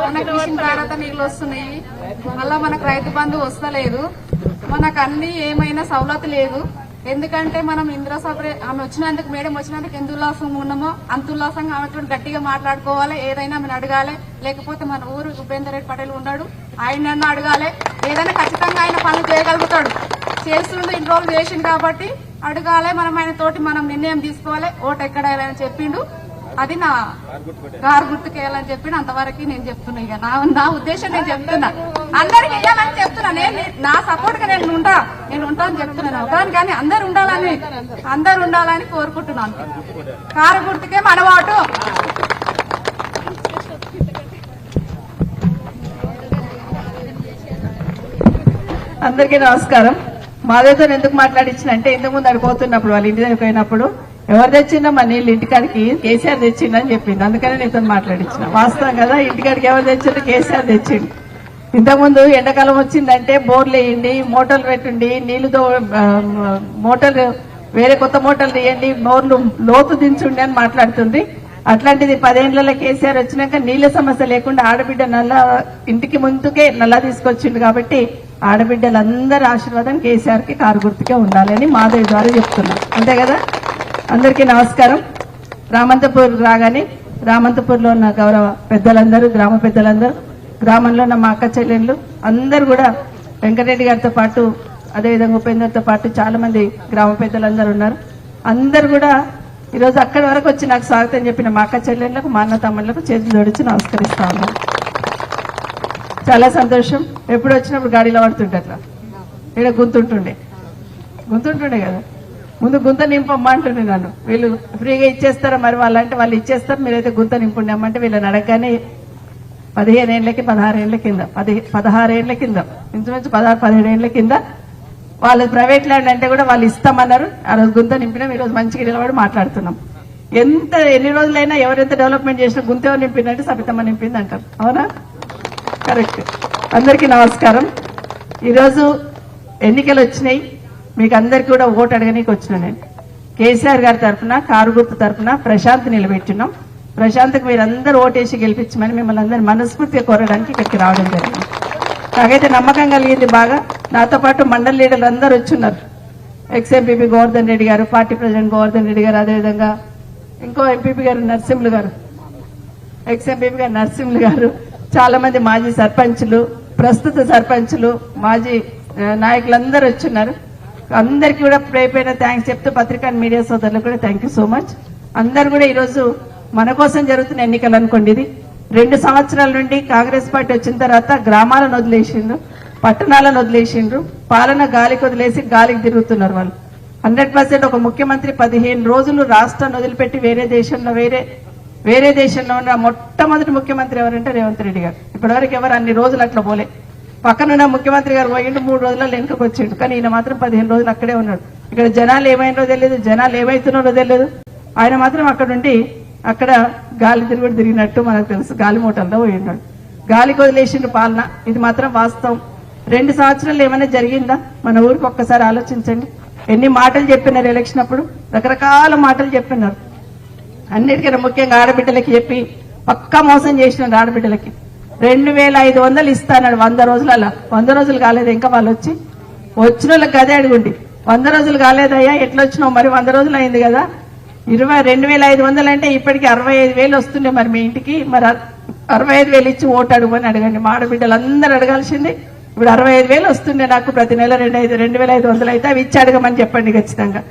మనకు మిషన్ భారత నీళ్ళు వస్తున్నాయి, మళ్ళా మనకు రైతు బంధు వస్తలేదు, మనకు అన్ని ఏమైనా సౌలత్ లేదు. ఎందుకంటే మనం ఇంద్రసభ ఆమె వచ్చినందుకు, మేడం వచ్చినందుకు ఎంత ఉల్లాసంగా ఉన్నామో అంత ఉల్లాసంగా ఆమెతో గట్టిగా మాట్లాడుకోవాలి, ఏదైనా ఆమెను అడగాలి. లేకపోతే మన ఊరు ఉపేందర్ రెడ్డి పటేల్ ఉన్నాడు, ఆయన అడగాలి. ఏదైనా ఖచ్చితంగా ఆయన పనులు చేయగలుగుతాడు, చేస్తుండే ఇన్ని రోజులు చేసిండు కాబట్టి అడగాలి. మనం ఆయన తోటి మనం నిర్ణయం తీసుకోవాలి. ఓటు ఎక్కడ వేయాలని చెప్పిండు, అది నా కారు గుర్తుకేయాలని చెప్పిండు. అంతవరకు నేను చెప్తున్నా. ఇక నా ఉద్దేశం నేను చెప్తున్నా, అందరికి వేయాలని చెప్తున్నా. నేను నా సపోర్ట్ గా నేను ఉంటానని చెప్తున్నాను. కానీ అందరు ఉండాలని కోరుకుంటున్నాను. కారు గుర్తుకే మన ఓటు. అందరికీ నమస్కారం. మాదేతో ఎందుకు మాట్లాడించినంటే, ఇంతకుముందు అడిపోతున్నప్పుడు వాళ్ళ ఇంటి దగ్గర పోయినప్పుడు ఎవరు తెచ్చిందో మా నీళ్ళు ఇంటికాడికి కేసీఆర్ తెచ్చిండని చెప్పింది. అందుకనే నీతో మాట్లాడించిన. వాస్తవం కదా, ఇంటికాడికి ఎవరు తెచ్చిందో కేసీఆర్ తెచ్చిండు. ఇంతకుముందు ఎండాకాలం వచ్చిందంటే బోర్లు వేయండి, మోటార్లు పెట్టండి, నీళ్లుతో మోటార్లు వేరే కొత్త మోటార్లు తీయండి, బోర్లు లోతు దించుండి అని మాట్లాడుతుంది. అట్లాంటిది 10 ఏళ్లలో కేసీఆర్ వచ్చినాక నీళ్ల సమస్య లేకుండా ఆడబిడ్డ ఇంటికి ముందుకే నల్లా తీసుకొచ్చిండు. కాబట్టి ఆడబిడ్డలందరి ఆశీర్వాదం కేసీఆర్ కి కారు గుర్తుకే ఉండాలని మాధవి ద్వారా చెప్తున్నా. అంతే కదా. అందరికీ నమస్కారం. రామంతపూర్ రాగానే రామంతపూర్లో ఉన్న గౌరవ పెద్దలందరూ, గ్రామ పెద్దలందరూ, గ్రామంలో ఉన్న మా అక్క చెల్లెళ్ళు అందరూ కూడా వెంకటరెడ్డి గారితో పాటు, అదేవిధంగా ఉపేందర్తో పాటు చాలా మంది గ్రామ పెద్దలందరూ ఉన్నారు. అందరూ కూడా ఈరోజు అక్కడి వరకు వచ్చి నాకు స్వాగతం చెప్పిన మా అక్క చెల్లెళ్లకు, మా అన్న తమ్ముళ్లకు చేతులు జోడించి నమస్కరిస్తా ఉన్నాను. చాలా సంతోషం. ఎప్పుడు వచ్చినప్పుడు గాడిలో పడుతుంటే అట్లా ఇక్కడ గుంతుంటుండే కదా. ముందు గుంత నింపమ్మా అంటుండే నన్ను. వీళ్ళు ఫ్రీగా ఇచ్చేస్తారా మరి వాళ్ళంటే వాళ్ళు ఇచ్చేస్తారు, మీరైతే గుంత నింపుండి అమ్మంటే వీళ్ళని అడగగానే 15 ఏళ్లకి 16 ఏళ్ల కింద 16 ఏళ్ల కింద ఇంచుమించు 16-17 ఏళ్ల కింద వాళ్ళ ప్రైవేట్ ల్యాండ్ అంటే కూడా వాళ్ళు ఇస్తామన్నారు. ఆ రోజు గుంత నింపినాం. ఈ రోజు మంచిగా నిలబడి మాట్లాడుతున్నాం. ఎన్ని రోజులైనా ఎవరెంత డెవలప్మెంట్ చేసినా గుంత ఎవరు నింపిందంటే సబితమ్మ నింపింది అంటారు. అవునా? కరెక్ట్. అందరికీ నమస్కారం. ఈరోజు ఎన్నికలు వచ్చినాయి. మీకు అందరికీ కూడా ఓటు అడగనీకి వచ్చిన నేను కేసీఆర్ గారి తరఫున, కారు గుర్తు తరఫున ప్రశాంత్ నిలబెట్టినాం. ప్రశాంత్కి మీరందరూ ఓటేసి గెలిపించమని మిమ్మల్ని అందరూ మనస్ఫూర్తిగా కోరడానికి ఇక్కడికి రావడం జరిగింది. నాకైతే నమ్మకం కలిగింది బాగా. నాతో పాటు మండల లీడర్లు అందరూ వచ్చున్నారు. ఎక్స్-ఎంపీపీ గోవర్ధన్ రెడ్డి గారు, పార్టీ ప్రెసిడెంట్ గోవర్ధన్ రెడ్డి గారు, అదేవిధంగా ఇంకో ఎంపీపీ గారు నరసింహులు గారు, ఎక్స్-ఎంపీపీ గారు నరసింహులు గారు, చాలా మంది మాజీ సర్పంచులు, ప్రస్తుత సర్పంచులు, మాజీ నాయకులందరూ వచ్చున్నారు. అందరికీ కూడా ప్రేపైన థ్యాంక్స్ చెప్తూ పత్రికా మీడియా సోదరులకు కూడా థ్యాంక్ యూ సో మచ్. అందరూ కూడా ఈరోజు మన కోసం జరుగుతున్న ఎన్నికలు అనుకోండి. ఇది 2 సంవత్సరాల నుండి కాంగ్రెస్ పార్టీ వచ్చిన తర్వాత గ్రామాలను వదిలేసిండ్రు, పట్టణాలను వదిలేసిండ్రు, పాలన గాలికి వదిలేసి గాలికి తిరుగుతున్నారు వాళ్ళు. 100% ఒక ముఖ్యమంత్రి 15 రోజులు రాష్ట్రాన్ని వదిలిపెట్టి వేరే దేశంలో ఉన్న మొట్టమొదటి ముఖ్యమంత్రి ఎవరంటే రేవంత్ రెడ్డి గారు. ఇప్పటివరకు ఎవరు అన్ని రోజులు అట్లా పోలే. పక్కనున్న ముఖ్యమంత్రి గారు పోయిండు, 3 రోజుల్లో వెనుకకు వచ్చిండు. కానీ ఈయన మాత్రం 15 రోజులు అక్కడే ఉన్నాడు. ఇక్కడ జనాలు ఏమైనారో తెలియదు, జనాలు ఏమైతున్నారో తెలియదు. ఆయన మాత్రం అక్కడ గాలి తిరిగినట్టు మనకు తెలుసు. గాలి మూటల్లో పోయినాడు, గాలికి వదిలేసిండు పాలన. ఇది మాత్రం వాస్తవం. 2 సంవత్సరాలు ఏమైనా జరిగిందా? మన ఊరికి ఒక్కసారి ఆలోచించండి. ఎన్ని మాటలు చెప్పినారు ఎలక్షన్ అప్పుడు, రకరకాల మాటలు చెప్పినారు. అన్నిటికన్నా ముఖ్యంగా ఆడబిడ్డలకి చెప్పి పక్కా మోసం చేసినారు. ఆడబిడ్డలకి 2500 ఇస్తాడు 100 రోజులలో. 100 రోజులు కాలేదు ఇంకా. వాళ్ళు వచ్చిన వాళ్ళకి గదే అడుగుండి. 100 రోజులు కాలేదయ్యా, ఎట్లా వచ్చినావు మరి? 100 రోజులు అయింది కదా. 22,500 అంటే ఇప్పటికి 65,000 వస్తుండే మరి మీ ఇంటికి. మరి 65,000 ఇచ్చి ఓటు అడుగుని అడగండి. మా ఆడబిడ్డలు అందరూ అడగాల్సింది. ఇప్పుడు 65,000 వస్తుండే నాకు ప్రతి నెల. 2,500 అయితే అవి ఇచ్చి అడగమని చెప్పండి ఖచ్చితంగా.